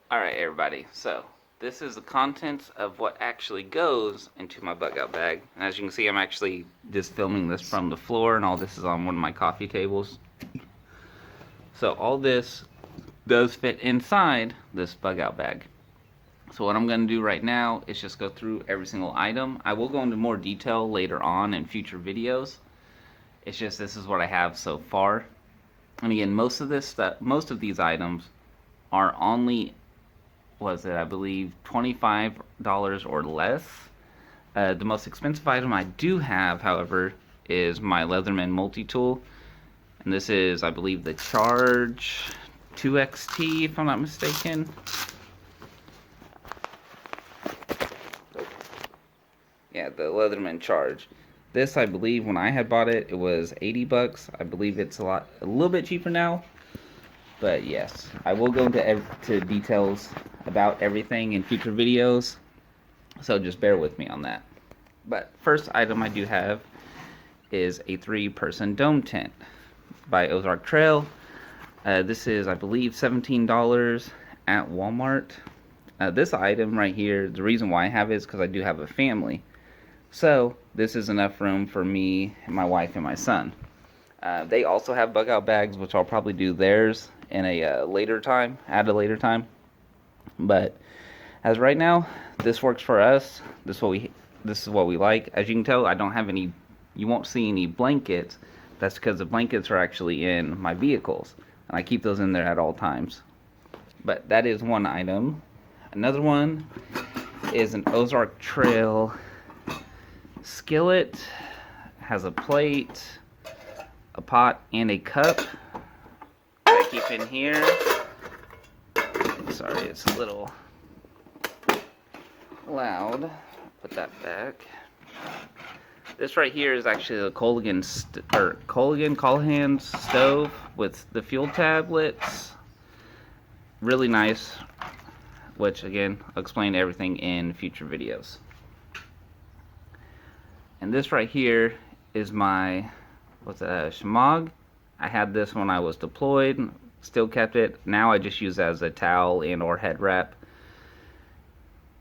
Alright everybody, so this is the contents of what actually goes into my bug out bag. And as you can see, I'm actually just filming this from the floor, and all this is on one of my coffee tables. So all this does fit inside this bug out bag. So what I'm going to do right now is just go through every single item. I will go into more detail later on in future videos. It's just this is what I have so far. And again, most of these items are only, I believe, $25 or less. The most expensive item I do have, however, is my Leatherman Multi-Tool. And this is, I believe, the Charge 2XT, if I'm not mistaken. Yeah, the Leatherman Charge. This, I believe, when I had bought it, it was 80 bucks. I believe it's a little bit cheaper now. But yes, I will go into details about everything in future videos, so just bear with me on that. But first item I do have is a 3-person dome tent by Ozark Trail. This is, I believe, $17 at Walmart. This item right here, the reason why I have it is because I do have a family. So this is enough room for me, my wife, and my son. They also have bug out bags, which I'll probably do theirs in a later time, at a later time. But as right now, this works for us. This is what we like. As you can tell, I don't have any. You won't see any blankets. That's because the blankets are actually in my vehicles, and I keep those in there at all times. But that is one item. Another one is an Ozark Trail skillet. Has a plate, a pot, and a cup that I keep in here. Sorry, it's a little loud. Put that back. This right here is actually the Callahan stove with the fuel tablets. Really nice, which again, I'll explain everything in future videos. And this right here is my shemagh. I had this when I was deployed, still kept it. Now I just use it as a towel and or head wrap.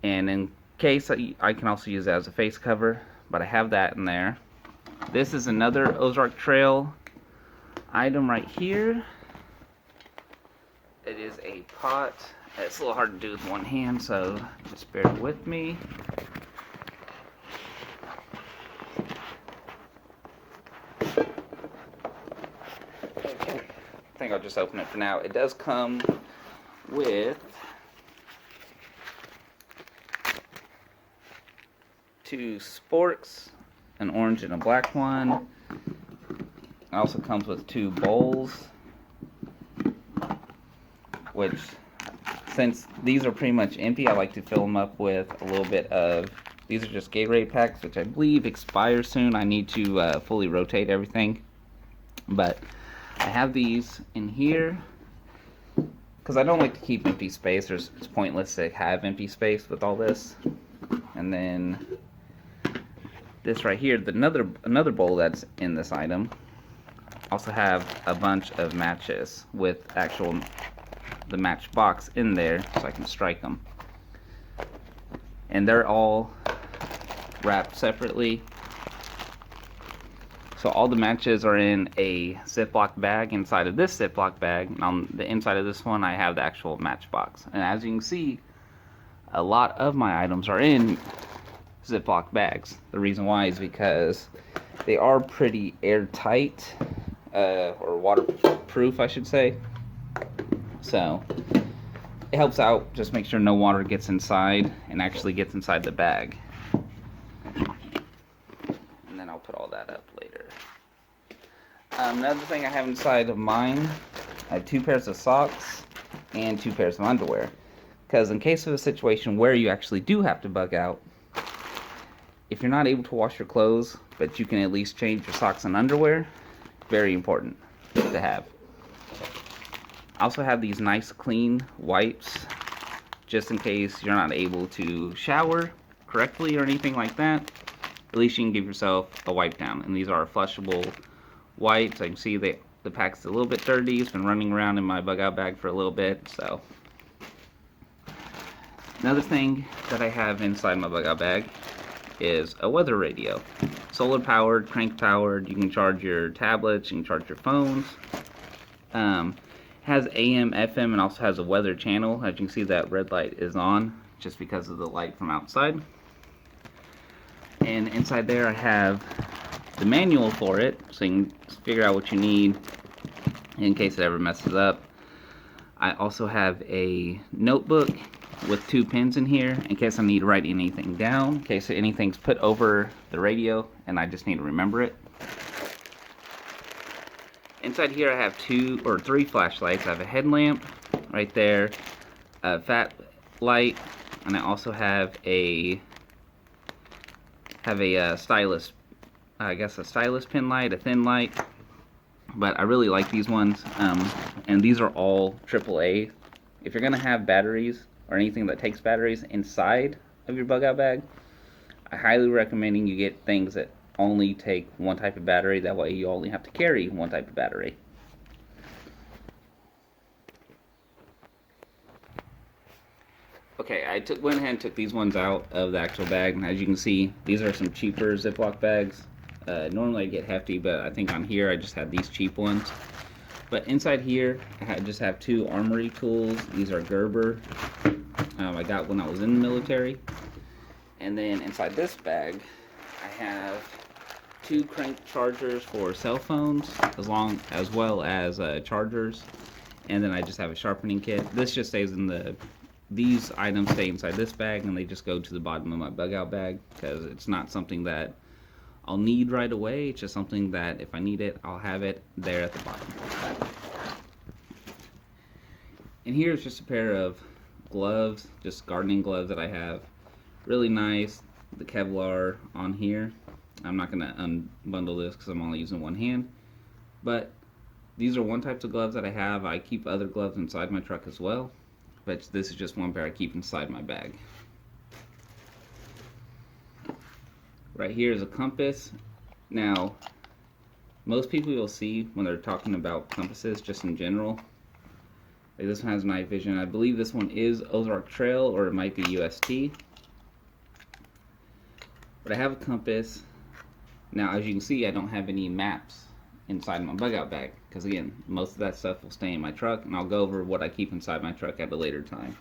And in case, I can also use it as a face cover, but I have that in there. This is another Ozark Trail item right here. It is a pot. It's a little hard to do with one hand, so just bear with me. I think I'll just open it for now. It does come with 2 sporks, an orange and a black one. It also comes with 2 bowls, which, since these are pretty much empty, I like to fill them up with a little bit of, these are just Gatorade packs, which I believe expire soon. I need to fully rotate everything. But I have these in here because I don't like to keep empty space. It's pointless to have empty space with all this. And then this right here, another bowl that's in this item, also have a bunch of matches with the match box in there, so I can strike them. And they're all wrapped separately. So all the matches are in a Ziploc bag inside of this Ziploc bag. And on the inside of this one, I have the actual match box. And as you can see, a lot of my items are in Ziploc bags. The reason why is because they are pretty airtight, or waterproof, I should say. So it helps out. Just make sure no water gets inside and actually gets inside the bag. And then I'll put all that up later. Another thing I have inside of mine, I have 2 pairs of socks and 2 pairs of underwear. Because in case of a situation where you actually do have to bug out, if you're not able to wash your clothes, but you can at least change your socks and underwear, very important to have. I also have these nice clean wipes, just in case you're not able to shower correctly or anything like that. At least you can give yourself a wipe down. And these are Flushable Whites. I can see the pack's a little bit dirty. It's been running around in my bug out bag for a little bit, so Another thing that I have inside my bug out bag is a weather radio. Solar powered, crank powered. You can charge your tablets, you can charge your phones. Has AM, FM, and also has a weather channel. As you can see, that red light is on just because of the light from outside. And inside there I have the manual for it, so you can figure out what you need in case it ever messes up. I also have a notebook with 2 pens in here in case I need to write anything down, in case anything's put over the radio and I just need to remember it. Inside here I have 2 or 3 flashlights. I have a headlamp right there, a fat light, and I also have a stylus, I guess a stylus pin light, a thin light. But I really like these ones, and these are all AAA. If you're gonna have batteries or anything that takes batteries inside of your bug out bag, I highly recommend you get things that only take one type of battery. That way you only have to carry one type of battery. Okay, I went ahead and took these ones out of the actual bag, and as you can see, these are some cheaper Ziploc bags. Normally I get hefty, but I think on here I just had these cheap ones. But inside here, I just have 2 armory tools. These are Gerber. I got when I was in the military. And then inside this bag, I have 2 crank chargers for cell phones, as well as chargers. And then I just have a sharpening kit. This just stays in these items stay inside this bag, and they just go to the bottom of my bug out bag because it's not something that I'll need right away. It's just something that if I need it, I'll have it there at the bottom. And here's just a pair of gloves, just gardening gloves that I have. Really nice, the Kevlar on here. I'm not gonna unbundle this because I'm only using one hand. But these are one type of gloves that I have. I keep other gloves inside my truck as well. But this is just one pair I keep inside my bag. Right here is a compass. Now, most people you'll see when they're talking about compasses, just in general, like this one has night vision. I believe this one is Ozark Trail, or it might be UST. But I have a compass. Now, as you can see, I don't have any maps inside my bug out bag, because again, most of that stuff will stay in my truck, and I'll go over what I keep inside my truck at a later time.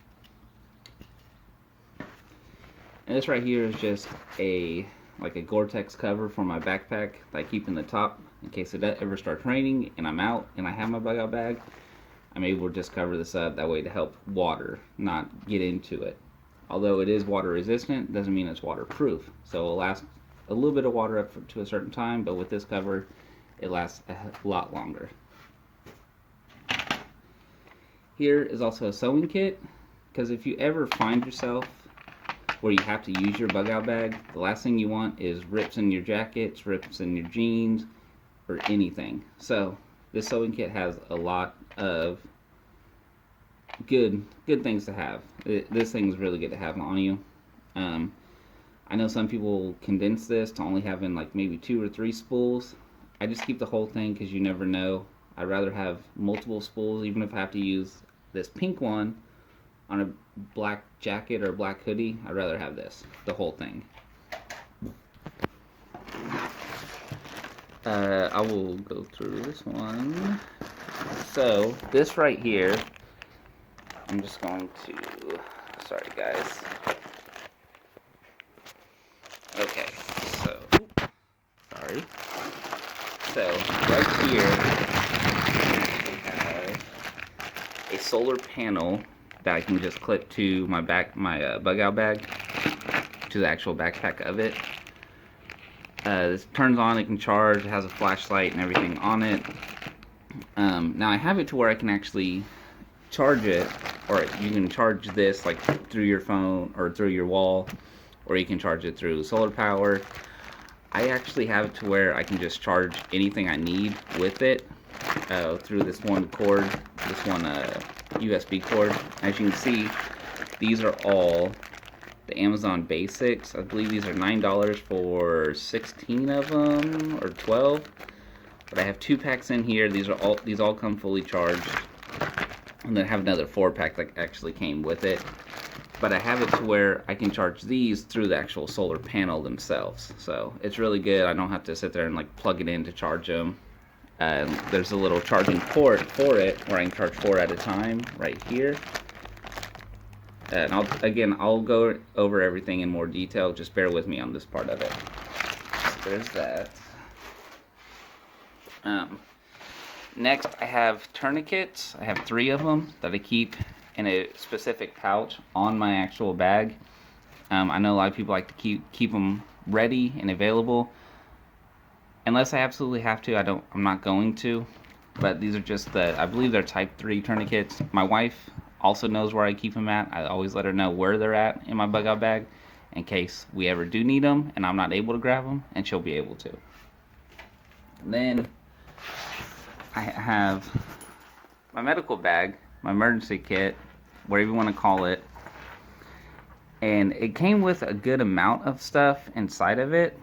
And this right here is just like a Gore-Tex cover for my backpack that I keep in the top in case it ever starts raining and I'm out and I have my bug out bag. I'm able to just cover this up that way to help water not get into it. Although it is water resistant, doesn't mean it's waterproof. So it'll last a little bit of water up to a certain time, but with this cover, it lasts a lot longer. Here is also a sewing kit, because if you ever find yourself where you have to use your bug out bag, the last thing you want is rips in your jackets, rips in your jeans, or anything. So this sewing kit has a lot of good things to have. This thing is really good to have on you. I know some people condense this to only having like maybe 2 or 3 spools. I just keep the whole thing because you never know. I'd rather have multiple spools, even if I have to use this pink one on a black jacket or black hoodie. I'd rather have this, the whole thing. I will go through this one. So this right here, I'm just going to, sorry guys. Okay, so, sorry. So right here, we have a solar panel that I can just clip to my bug out bag, to the actual backpack of it. This turns on, it can charge, it has a flashlight and everything on it. Now I have it to where I can actually charge it, or you can charge this like through your phone or through your wall, or you can charge it through solar power. I actually have it to where I can just charge anything I need with it through this one cord, this one USB cord. As you can see, these are all the Amazon Basics. I believe these are $9 for 16 of them, or 12. But I have 2 packs in here. These all come fully charged. And then I have another 4-pack that actually came with it. but I have it to where I can charge these through the actual solar panel themselves. So it's really good. I don't have to sit there and like plug it in to charge them. There's a little charging port for it where I can charge 4 at a time right here. And I'll go over everything in more detail. Just bear with me on this part of it. So there's that. Next, I have tourniquets. I have 3 of them that I keep in a specific pouch on my actual bag. I know a lot of people like to keep them ready and available. Unless I absolutely have to, I'm not going to. But these are just I believe they're type 3 tourniquets. My wife also knows where I keep them at. I always let her know where they're at in my bug out bag in case we ever do need them and I'm not able to grab them, and she'll be able to. And then I have my medical bag, my emergency kit, whatever you want to call it. And it came with a good amount of stuff inside of it.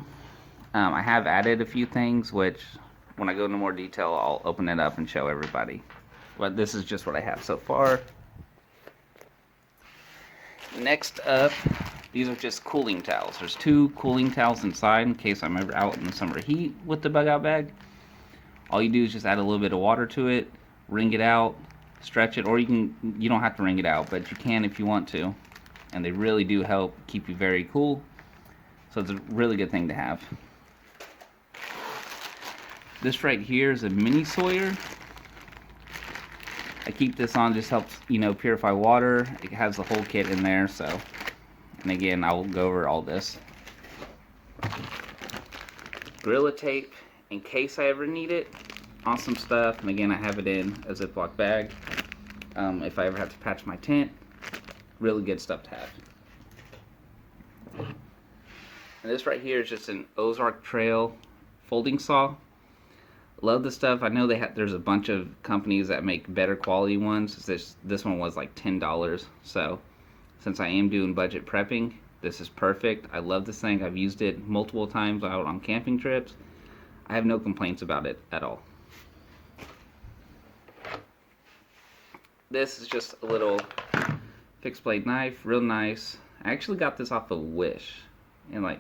I have added a few things, which when I go into more detail, I'll open it up and show everybody. But this is just what I have so far. Next up, these are just cooling towels. There's 2 cooling towels inside in case I'm ever out in the summer heat with the bug out bag. All you do is just add a little bit of water to it, wring it out, stretch it, or you don't have to wring it out, but you can if you want to. And they really do help keep you very cool. So it's a really good thing to have. This right here is a mini Sawyer. I keep this on, just helps, purify water. It has the whole kit in there, so. And again, I will go over all this. Gorilla tape, in case I ever need it. Awesome stuff. And again, I have it in a Ziploc bag. If I ever have to patch my tent, really good stuff to have. And this right here is just an Ozark Trail folding saw. Love the stuff. I know there's a bunch of companies that make better quality ones. This one was like $10. So since I am doing budget prepping, this is perfect. I love this thing. I've used it multiple times out on camping trips. I have no complaints about it at all. This is just a little fixed blade knife, real nice. I actually got this off of Wish. And I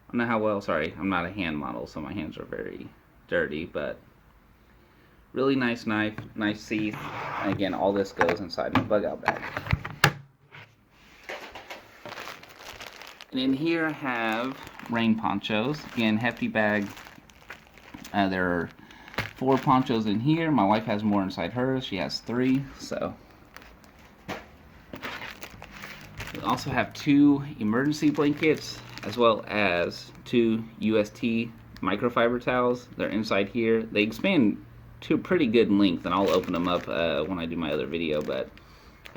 don't know how well, sorry, I'm not a hand model, so my hands are very dirty, but really nice knife, nice teeth. And again, all this goes inside my bug out bag. And in here I have rain ponchos. Again, hefty bag. There are 4 ponchos in here. My wife has more inside hers. She has 3, so. We also have 2 emergency blankets, as well as 2 UST microfiber towels. They're inside here. They expand to a pretty good length, and I'll open them up when I do my other video, but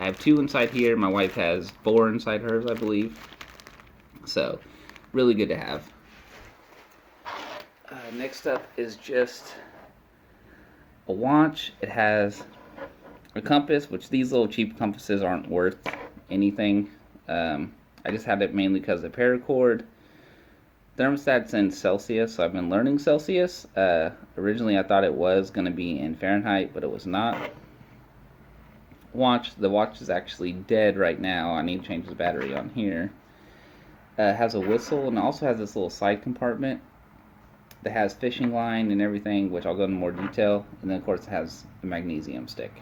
I have 2 inside here. My wife has 4 inside hers, I believe. So, really good to have. Next up is just a watch. It has a compass, which these little cheap compasses aren't worth anything. I just had it mainly because of paracord. Thermostat's in Celsius, so I've been learning Celsius. Originally I thought it was going to be in Fahrenheit, but it was not. The watch is actually dead right now. I need to change the battery on here. It has a whistle, and it also has this little side compartment that has fishing line and everything, which I'll go into more detail. And then of course it has a magnesium stick.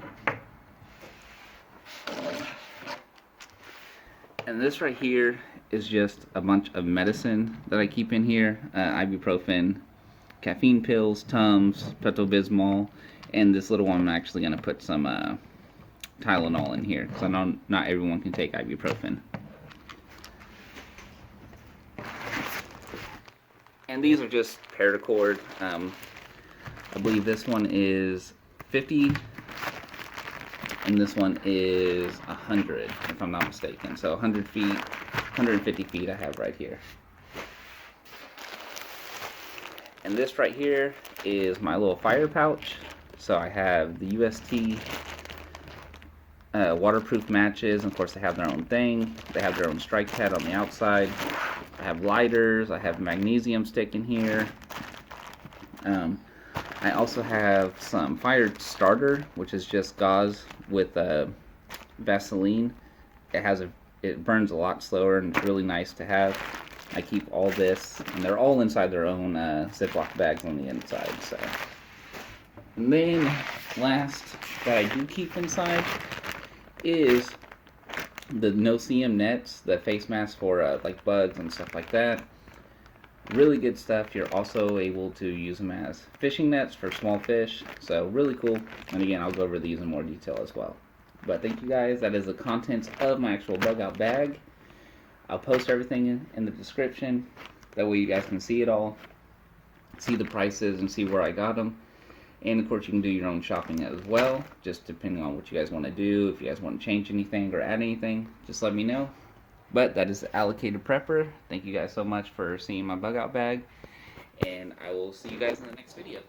And this right here is just a bunch of medicine that I keep in here. Ibuprofen, caffeine pills, Tums, Pepto-Bismol, and this little one I'm actually going to put some Tylenol in here, because I know not everyone can take ibuprofen. And these are just paracord. I believe this one is 50 and this one is 100, if I'm not mistaken. So 100 feet, 150 feet I have right here. And this right here is my little fire pouch. So I have the UST waterproof matches, and of course they have their own thing. They have their own strike pad on the outside. I have lighters, I have magnesium stick in here. I also have some fire starter, which is just gauze with Vaseline. it burns a lot slower, and it's really nice to have. I keep all this, and they're all inside their own Ziploc bags on the inside. So, and then last that I do keep inside is the no-seam nets, the face masks for like bugs and stuff like that. Really good stuff. You're also able to use them as fishing nets for small fish. So really cool. And again, I'll go over these in more detail as well. But thank you guys. That is the contents of my actual Bugout bag. I'll post everything in the description. That way you guys can see it all. See the prices and see where I got them. And of course you can do your own shopping as well. Just depending on what you guys want to do. If you guys want to change anything or add anything, just let me know. But that is the Allocated Prepper. Thank you guys so much for seeing my Bugout bag. And I will see you guys in the next video.